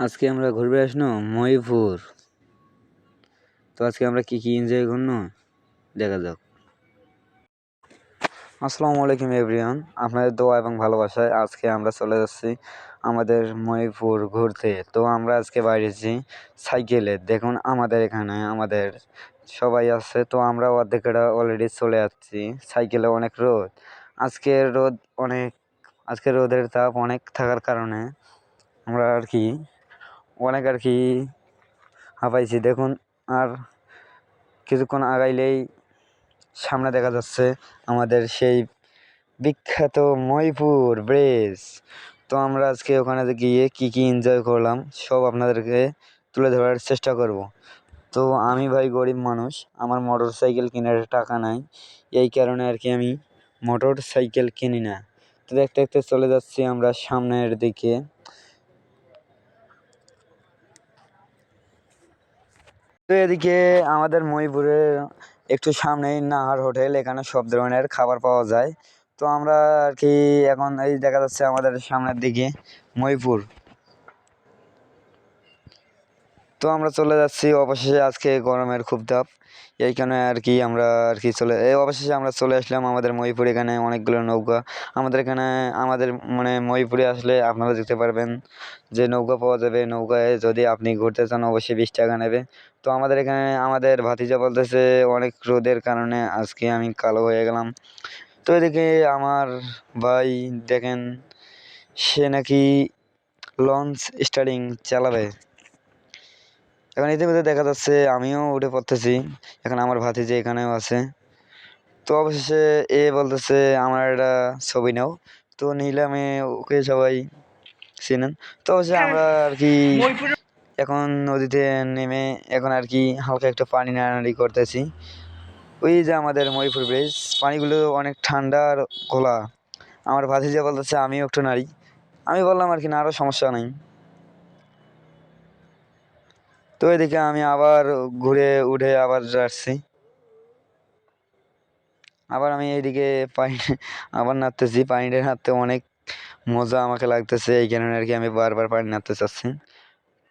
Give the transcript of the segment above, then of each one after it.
আজকে আমরা ঘুরবে আসনো মহিপুর। তো আজকে আমরা কি কি এনজয় করনো দেখা যাক। আসসালামু আলাইকুম এভরিওয়ান, আপনাদের দোয়া এবং ভালোবাসায় আজকে আমরা চলে যাচ্ছি আমাদের মহিপুর ঘুরতে। তো আমরা আজকে বাইরেছি সাইকেলে। দেখুন আমাদের এখানে আমাদের সবাই আছে, তো আমরা অর্ধেকটা অলরেডি চলে যাচ্ছি সাইকেলে। অনেক রোদ আজকে রোদের তাপ অনেক থাকার কারণে আমরা অনেক হাঁপাইছি। দেখুন আর কিছুক্ষণ আগাইলেই সামনে দেখা যাচ্ছে আমাদের সেই বিখ্যাত মহিপুর ব্রিজ। তো আমরা আজকে ওখানে গিয়ে কি কি এনজয় করলাম সব আপনাদেরকে তুলে ধরার চেষ্টা করব। তো আমি ভাই গরিব মানুষ, আমার মোটর সাইকেল কেনার টাকা নাই, এই কারণে আমি মোটর সাইকেল কিনি না। তো দেখতে দেখতে চলে যাচ্ছি আমরা সামনের দিকে। তো এদিকে আমাদের মহিপুরে একটু সামনেই নাহার হোটেল, এখানে সব ধরনের খাবার পাওয়া যায়। তো আমরা এখন এই দেখা যাচ্ছে আমাদের সামনের দিকে মহিপুর। তো আমরা চলে যাচ্ছি অবশেষে। আজকে গরমের খুব তাপ, এই কারণে আমরা অবশেষে আমরা চলে আসলাম আমাদের মহিপুর। এখানে অনেকগুলো নৌকা আমাদের এখানে আমাদের মানে মহিপুরে আসলে আপনারা দেখতে পারবেন যে নৌকা পাওয়া যাবে। নৌকায় যদি আপনি ঘুরতে চান অবশ্যই 20 টাকা নেবে। তো আমাদের এখানে আমাদের ভাতিজা বলতেছে অনেক রোদের কারণে আজকে আমি কালো হয়ে গেলাম। তো এদিকে আমার ভাই দেখেন, সে নাকি লঞ্চ স্টার্টিং চালাবে। এখন ইতিমধ্যে দেখা যাচ্ছে আমিও উঠে পড়তেছি। এখন আমার ভাতিজা এখানেও আছে। তো অবশেষে বলতেছে আমার একটা ছবি নাও। তো নিলাম, ওকে সবাই চিনেন। তো অবশ্যই আমরা এখন নদীতে নেমে এখন হালকা একটা পানি নাড়ানাড়ি করতেছি। ওই যে আমাদের মহিপুর ব্রিজ, পানিগুলো অনেক ঠান্ডা আর ঘোলা। আমার ভাতিজা বলতেছে আমিও একটু নাড়ি। আমি বললাম না, আরও সমস্যা নেই। তো এদিকে আমি আবার ঘুরে উঠে আবার যাচ্ছি। আবার আমি এইদিকে পানি আবার নাড়তেছি। পানিটা নাড়তে অনেক মজা আমাকে লাগতেছে, এই কারণে আমি বারবার পানি নাড়তে চাচ্ছি।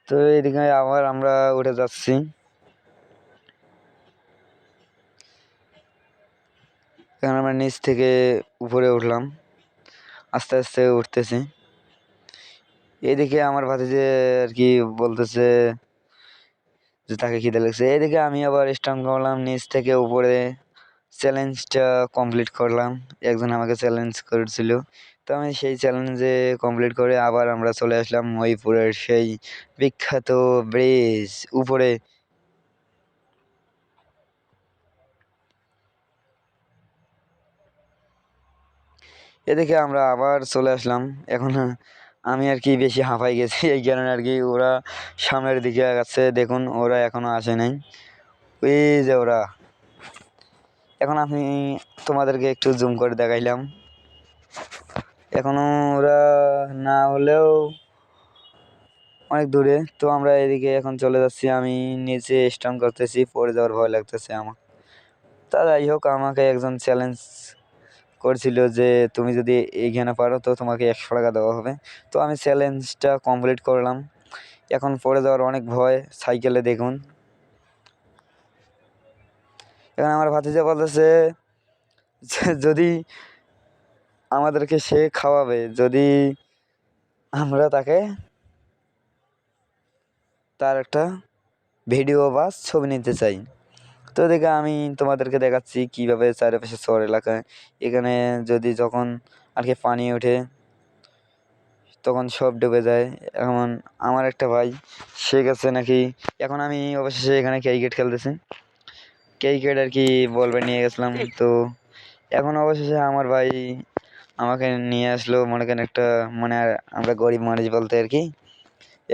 তো এইদিকে আবার আমরা উঠে যাচ্ছি। এখন আমরা নিচ থেকে উপরে উঠলাম, আস্তে আস্তে উঠতেছি। এইদিকে আমার ভাতিজে বলতেছে যে তাকে খিদে লাগছে। এইদিকে আমি আবার স্টার্ট করলাম নিচ থেকে উপরে। চ্যালেঞ্জটা কমপ্লিট করলাম, একজন আমাকে চ্যালেঞ্জ করেছিল। তো আমি সেই চ্যালেঞ্জে কমপ্লিট করে আবার আমরা চলে আসলাম মহিপুরের সেই বিখ্যাত ব্রিজ উপরে। এদিকে আমরা আবার চলে আসলাম। এখন আমি বেশি হাঁপাই গেছি, এই কারণে ওরা সামনের দিকে আগাচ্ছে। দেখুন ওরা এখনো আসে নাই, ওই যে ওরা। এখন আমি তোমাদেরকে একটু জুম করে দেখাইলাম, এখনো ওরা না হলেও অনেক দূরে। তো আমরা এদিকে এখন চলে যাচ্ছি, আমি নিচে স্টান করতেছি, পড়ে যাওয়ার ভয় লাগতেছে আমার। তা যাই হোক, আমাকে একজন চ্যালেঞ্জ করছিল যে তুমি যদি এগিয়ে না পারো তো তোমাকে 100 টাকা দেওয়া হবে। তো আমি চ্যালেঞ্জটা কমপ্লিট করলাম। এখন পড়ে যাওয়ার অনেক ভয় সাইকেলে। দেখুন এখন আমার ভাতিজা বলতেছে যদি আমাদেরকে সে খাওয়াবে, যদি আমরা তার একটা ভিডিও বা ছবি নিতে চাই। তো দেখে আমি তোমাদেরকে দেখাচ্ছি কীভাবে চারিপাশে শহর এলাকায় এখানে যখন পানি ওঠে তখন সব ডুবে যায়। এখন আমার একটা ভাই, সে গেছে এখন আমি অবশেষে এখানে ক্রিকেট খেলতেছি। ক্রিকেট বল ব্যাট নিয়ে গেছিলাম। তো এখন অবশেষে আমার ভাই আমাকে নিয়ে আসলো, মনে করেন একটা আমরা গরিব মানুষ বলতে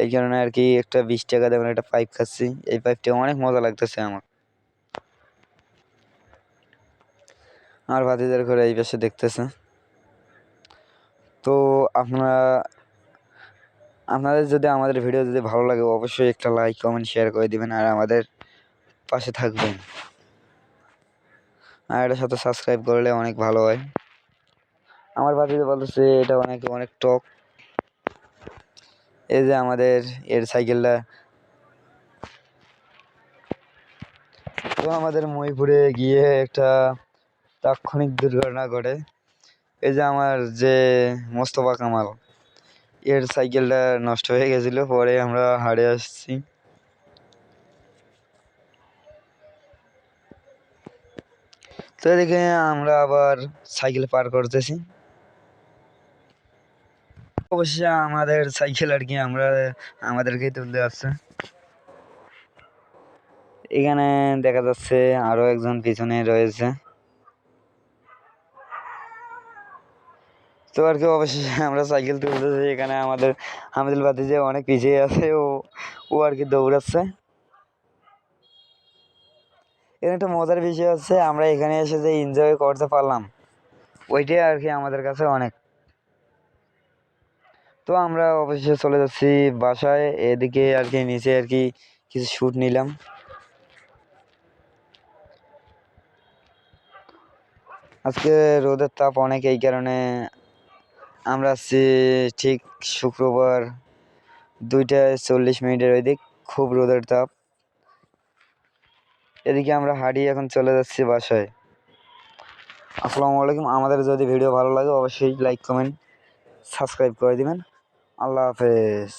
এই কারণে একটা 20 টাকা দেবেন একটা পাইপ খাচ্ছি। এই পাইপটা অনেক মজা লাগতেছে আমার। আর ভাতিদের ঘরে এই পাশে দেখতেছে। তো আপনাদের যদি আমাদের ভিডিও যদি ভালো লাগে অবশ্যই একটা লাইক কমেন্ট শেয়ার করে দিবেন, আর আমাদের পাশে থাকবেন, আর এটার সাথে সাবস্ক্রাইব করলে অনেক ভালো হয়। আমার ভাতিজা বলতেছে এটা অনেক টক। এই যে আমাদের এর সাইকেলটা। তো আমাদের মহিপুরে গিয়ে একটা তাৎক্ষণিক দুর্ঘটনা ঘটে। এই যে আমার যে মোস্তফা কামাল, এর সাইকেলটা নষ্ট হয়ে গেছিলো, পরে আমরা হারিয়ে আসছি। তো এদিকে আমরা আবার সাইকেল পার করতেছি। অবশ্যই আমাদের সাইকেল আর কি আমাদেরকেই তুলতে আসছে। এখানে দেখা যাচ্ছে আরো একজন পিছনে রয়েছে। তো আর কি অবশেষে আমরা সাইকেল তুলতেছি। এখানে আমাদের হামিদুল ভাতিজা অনেক পিছিয়ে আছে, ও ও আর কি দৌড়াচ্ছে। এখানে একটা মজার বিষয় হচ্ছে, আমরা এখানে এসে যে এনজয় করতে পারলাম, ওইটাই আর কি আমাদের কাছে অনেক। তো আমরা অবশেষে চলে যাচ্ছি বাসায়। এদিকে আর কি নিচে আর কি কিছু শ্যুট নিলাম। আজকে রোদের তাপ অনেক, এই কারণে আমরা আসছি ঠিক শুক্রবার 2:40 ওই দিক, খুব রোদের তাপ। এদিকে আমরা হাঁটিয়ে এখন চলে যাচ্ছি বাসায়। আসসালামু আলাইকুম। আমাদের যদি ভিডিও ভালো লাগে অবশ্যই লাইক কমেন্ট সাবস্ক্রাইব করে দিবেন। আল্লাহ হাফেজ।